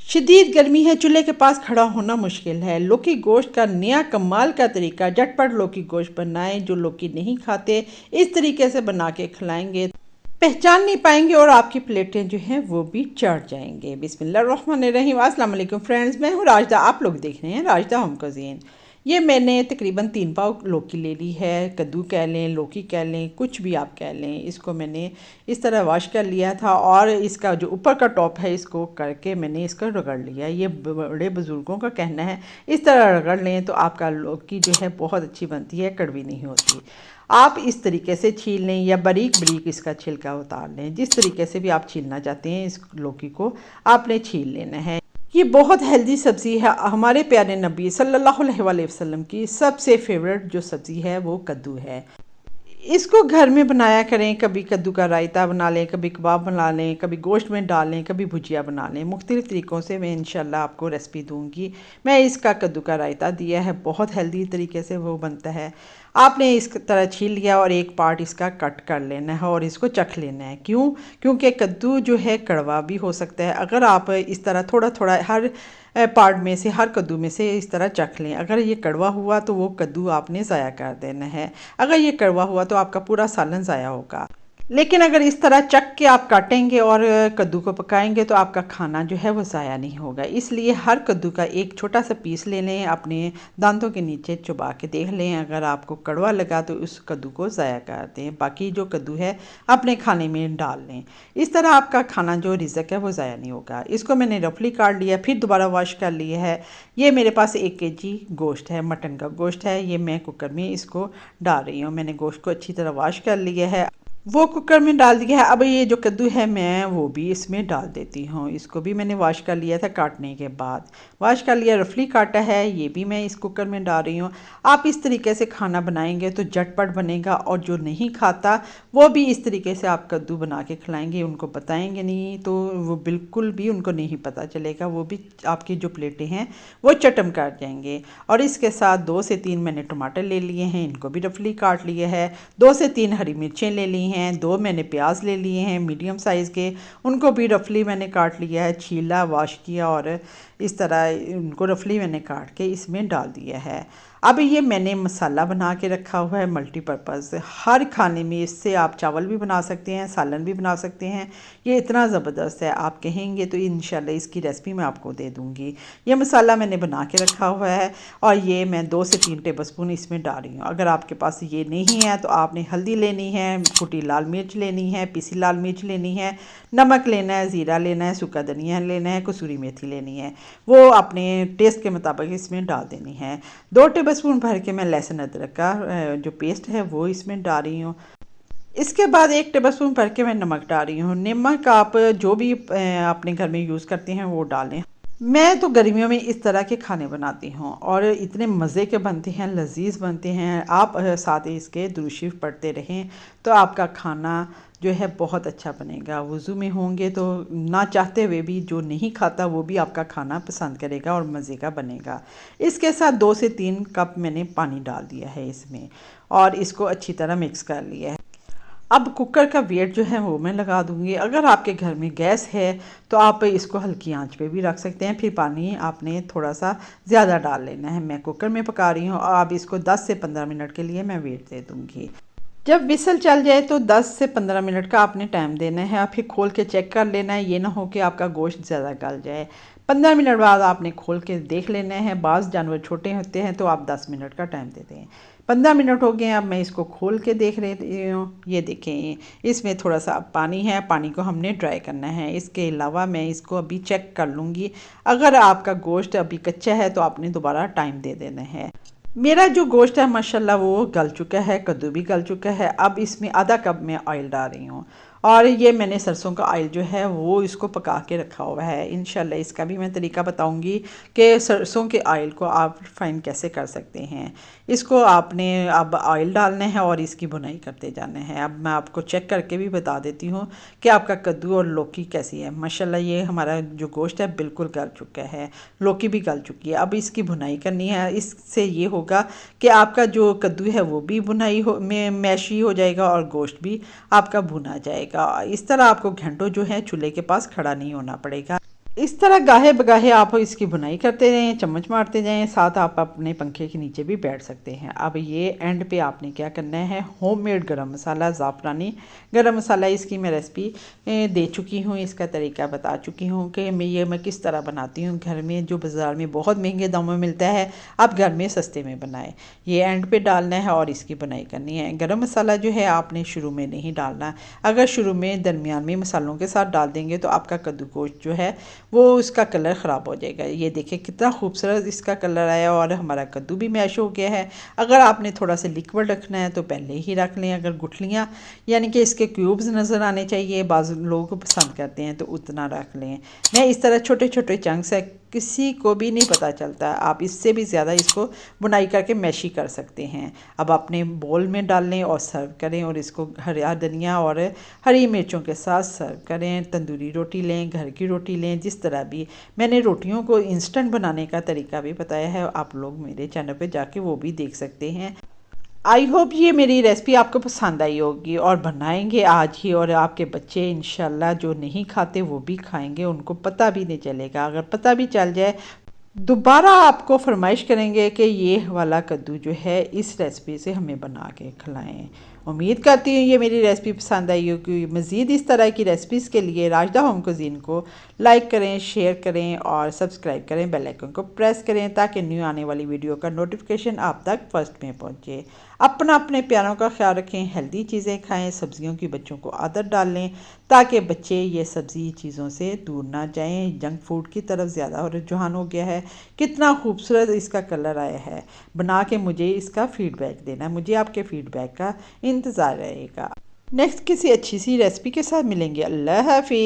शदीद गर्मी है, चूल्हे के पास खड़ा होना मुश्किल है। लौकी गोश्त का नया कमाल का तरीका, झटपट लौकी गोश्त बनाएं। जो लौकी नहीं खाते इस तरीके से बना के खिलाएंगे, पहचान नहीं पाएंगे और आपकी प्लेटें जो हैं वो भी चढ़ जाएंगे। बिस्मिल्लाहिर्रहमानिर्रहीम। अस्सलाम वालेकुम फ्रेंड्स, मैं हूँ राजदा। आप लोग देख रहे हैं राजदा होम कुज़ीन। ये मैंने तकरीबन 3 पाव लौकी ले ली है। कद्दू कह लें, लौकी कह लें, कुछ भी आप कह लें। इसको मैंने इस तरह वॉश कर लिया था और इसका जो ऊपर का टॉप है इसको करके मैंने इसको रगड़ लिया। ये बड़े बुज़ुर्गों का कहना है इस तरह रगड़ लें तो आपका लौकी जो है बहुत अच्छी बनती है, कड़वी नहीं होती। आप इस तरीके से छील लें या बारीक बारीक इसका छिलका उतार लें। जिस तरीके से भी आप छीलना चाहते हैं इस लौकी को आपने छील लेना है। ये बहुत हेल्दी सब्ज़ी है। हमारे प्यारे नबी सल्लल्लाहु अलैहि वसल्लम की सबसे फेवरेट जो सब्ज़ी है वो कद्दू है। इसको घर में बनाया करें। कभी कद्दू का रायता बना लें, कभी कबाब बना लें, कभी गोश्त में डाल लें, कभी भुजिया बना लें। मुख्तलिफ़ तरीक़ों से मैं इंशाल्लाह आपको रेसिपी दूंगी। मैं इसका कद्दू का रायता दिया है, बहुत हेल्दी तरीके से वो बनता है। आपने इस तरह छील लिया और एक पार्ट इसका कट कर लेना है और इसको चख लेना है। क्योंकि कद्दू जो है कड़वा भी हो सकता है। अगर आप इस तरह थोड़ा थोड़ा हर पार्ट में से, हर कद्दू में से इस तरह चख लें। अगर ये कड़वा हुआ तो वो कद्दू आपने ज़ाया कर देना है। अगर ये कड़वा हुआ तो आपका पूरा सालन ज़ाया होगा। लेकिन अगर इस तरह चख के आप काटेंगे और कद्दू को पकाएंगे तो आपका खाना जो है वो ज़ाया नहीं होगा। इसलिए हर कद्दू का एक छोटा सा पीस ले लें, अपने दांतों के नीचे चबा के देख लें। अगर आपको कड़वा लगा तो उस कद्दू को ज़ाया कर दें, बाकी जो कद्दू है अपने खाने में डाल लें। इस तरह आपका खाना जो रिज़्क है वो ज़ाया नहीं होगा। इसको मैंने रफली काट लिया, फिर दोबारा वॉश कर लिया है। ये मेरे पास 1 kg गोश्त है, मटन का गोश्त है। ये मैं कुकर में इसको डाल रही हूँ। मैंने गोश्त को अच्छी तरह वॉश कर लिया है, वो कुकर में डाल दिया है। अब ये जो कद्दू है मैं वो भी इसमें डाल देती हूँ। इसको भी मैंने वॉश कर लिया था, काटने के बाद वॉश कर लिया, रफली काटा है। ये भी मैं इस कुकर में डाल रही हूँ। आप इस तरीके से खाना बनाएंगे तो झटपट बनेगा और जो नहीं खाता वो भी इस तरीके से आप कद्दू बना के खिलाएंगे, उनको बताएंगे नहीं तो वो बिल्कुल भी उनको नहीं पता चलेगा। वो भी आपकी जो प्लेटें हैं वो चटम कर जाएंगे। और इसके साथ 2 से 3 मैंने टमाटर ले लिए हैं, इनको भी रफली काट लिया है। 2 से 3 हरी मिर्चें ले ली हैं। 2 मैंने प्याज ले लिए हैं मीडियम साइज़ के, उनको भी रफली मैंने काट लिया है, छीला, वॉश किया और इस तरह उनको रफली मैंने काट के इसमें डाल दिया है। अब ये मैंने मसाला बना के रखा हुआ है मल्टीपर्पज़। हर खाने में इससे आप चावल भी बना सकते हैं, सालन भी बना सकते हैं। ये इतना ज़बरदस्त है, आप कहेंगे तो इंशाल्लाह इसकी रेसिपी मैं आपको दे दूँगी। ये मसाला मैंने बना के रखा हुआ है और ये मैं 2 से 3 टेबलस्पून इसमें डाल रही हूँ। अगर आपके पास ये नहीं है तो आपने हल्दी लेनी है, कुटी लाल मिर्च लेनी है, पिसी लाल मिर्च लेनी है, नमक लेना है, ज़ीरा लेना है, सूखा धनिया लेना है, कसूरी मेथी लेनी है। वो अपने टेस्ट के मुताबिक इसमें डाल देनी है। 2 टेबलस्पून भर के मैं लहसुन अदरक का जो पेस्ट है वो इसमें डाल रही हूँ। इसके बाद 1 टेबलस्पून भर के मैं नमक डाल रही हूँ। नमक आप जो भी अपने घर में यूज़ करते हैं वो डालें। मैं तो गर्मियों में इस तरह के खाने बनाती हूँ और इतने मज़े के बनते हैं, लजीज बनते हैं। आप साथ ही इसके दुरूद शरीफ पढ़ते रहें तो आपका खाना जो है बहुत अच्छा बनेगा। वज़ू में होंगे तो ना चाहते हुए भी जो नहीं खाता वो भी आपका खाना पसंद करेगा और मज़े का बनेगा। इसके साथ 2 से 3 कप मैंने पानी डाल दिया है इसमें और इसको अच्छी तरह मिक्स कर लिया है। अब कुकर का वेट जो है वो मैं लगा दूंगी। अगर आपके घर में गैस है तो आप इसको हल्की आंच पे भी रख सकते हैं। फिर पानी आपने थोड़ा सा ज़्यादा डाल लेना है। मैं कुकर में पका रही हूँ और अब इसको 10 से 15 मिनट के लिए मैं वेट दे दूँगी। जब विसल चल जाए तो 10 से 15 मिनट का आपने टाइम देना है और फिर खोल के चेक कर लेना है। ये ना हो कि आपका गोश्त ज़्यादा गल जाए। 15 मिनट बाद आपने खोल के देख लेना है। बाज़ जानवर छोटे होते हैं तो आप 10 मिनट का टाइम देते हैं। 15 मिनट हो गए, अब मैं इसको खोल के देख रही हूँ। ये देखें, इसमें थोड़ा सा पानी है, पानी को हमने ड्राई करना है। इसके अलावा मैं इसको अभी चेक कर लूँगी। अगर आपका गोश्त अभी कच्चा है तो आपने दोबारा टाइम दे देना है। मेरा जो गोश्त है माशाल्लाह वो गल चुका है, कद्दू भी गल चुका है। अब इसमें आधा कप मैं ऑयल डाल रही हूँ और ये मैंने सरसों का ऑयल जो है वो इसको पका के रखा हुआ है। इंशाल्लाह इसका भी मैं तरीका बताऊंगी कि सरसों के ऑयल को आप रिफाइन कैसे कर सकते हैं। इसको आपने अब ऑयल डालना है और इसकी भुनाई करते जाना है। अब मैं आपको चेक करके भी बता देती हूँ कि आपका कद्दू और लौकी कैसी है। माशाल्लाह ये हमारा जो गोश्त है बिल्कुल गल चुका है, लौकी भी गल चुकी है। अब इसकी भुनाई करनी है। इससे ये होगा कि आपका जो कद्दू है वो भी भुनाई हो में मैशी हो जाएगा और गोश्त भी आपका भुना जाएगा। इस तरह आपको घंटों जो है चूल्हे के पास खड़ा नहीं होना पड़ेगा। इस तरह गाहे बगाहे आप इसकी बुनाई करते रहें, चम्मच मारते जाएं, साथ आप अपने पंखे के नीचे भी बैठ सकते हैं। अब ये एंड पे आपने क्या करना है, होममेड गरम मसाला, ज़ाफ़रानी गरम मसाला, इसकी मैं रेसिपी दे चुकी हूँ, इसका तरीका बता चुकी हूँ कि मैं किस तरह बनाती हूँ घर में, जो बाज़ार में बहुत महंगे दामों में मिलता है, आप घर में सस्ते में बनाएं। ये एंड पे डालना है और इसकी बुनाई करनी है। गरम मसाला जो है आपने शुरू में नहीं डालना, अगर शुरू में दरमियान में मसालों के साथ डाल देंगे तो आपका कद्दूकोश जो है वो उसका कलर ख़राब हो जाएगा। ये देखिए कितना खूबसूरत इसका कलर आया और हमारा कद्दू भी मैश हो गया है। अगर आपने थोड़ा सा लिक्विड रखना है तो पहले ही रख लें। अगर गुठलियाँ यानी कि इसके क्यूब्स नज़र आने चाहिए, बाज़ लोग पसंद करते हैं, तो उतना रख लें। मैं इस तरह छोटे छोटे चंक्स है, किसी को भी नहीं पता चलता। आप इससे भी ज़्यादा इसको बुनाई करके मैशी कर सकते हैं। अब अपने बोल में डाल लें और सर्व करें, और इसको हरा धनिया और हरी मिर्चों के साथ सर्व करें। तंदूरी रोटी लें, घर की रोटी लें, जिस तरह भी। मैंने रोटियों को इंस्टेंट बनाने का तरीका भी बताया है, आप लोग मेरे चैनल पे जाके वो भी देख सकते हैं। आई होप ये मेरी रेसिपी आपको पसंद आई होगी, और बनाएंगे आज ही, और आपके बच्चे इंशाल्लाह जो नहीं खाते वो भी खाएंगे, उनको पता भी नहीं चलेगा। अगर पता भी चल जाए दोबारा आपको फरमाइश करेंगे कि ये वाला कद्दू जो है इस रेसिपी से हमें बना के खिलाएं। उम्मीद करती हूँ ये मेरी रेसिपी पसंद आई होगी। मज़ीद इस तरह की रेसिपीज़ के लिए राजदा होम कुज़ीन को लाइक करें, शेयर करें और सब्सक्राइब करें। बेल आइकन को प्रेस करें ताकि न्यू आने वाली वीडियो का नोटिफिकेशन आप तक फर्स्ट में पहुँचे। अपने प्यारों का ख्याल रखें, हेल्दी चीज़ें खाएं, सब्जियों की बच्चों को आदत डाल लें ताकि बच्चे ये सब्ज़ी चीज़ों से दूर ना जाएं। जंक फूड की तरफ ज़्यादा रुझान हो गया है। कितना खूबसूरत इसका कलर आया है। बना के मुझे इसका फ़ीडबैक देना, मुझे आपके फ़ीडबैक का इंतज़ार रहेगा। नेक्स्ट किसी अच्छी सी रेसिपी के साथ मिलेंगे। अल्लाह हाफिज़।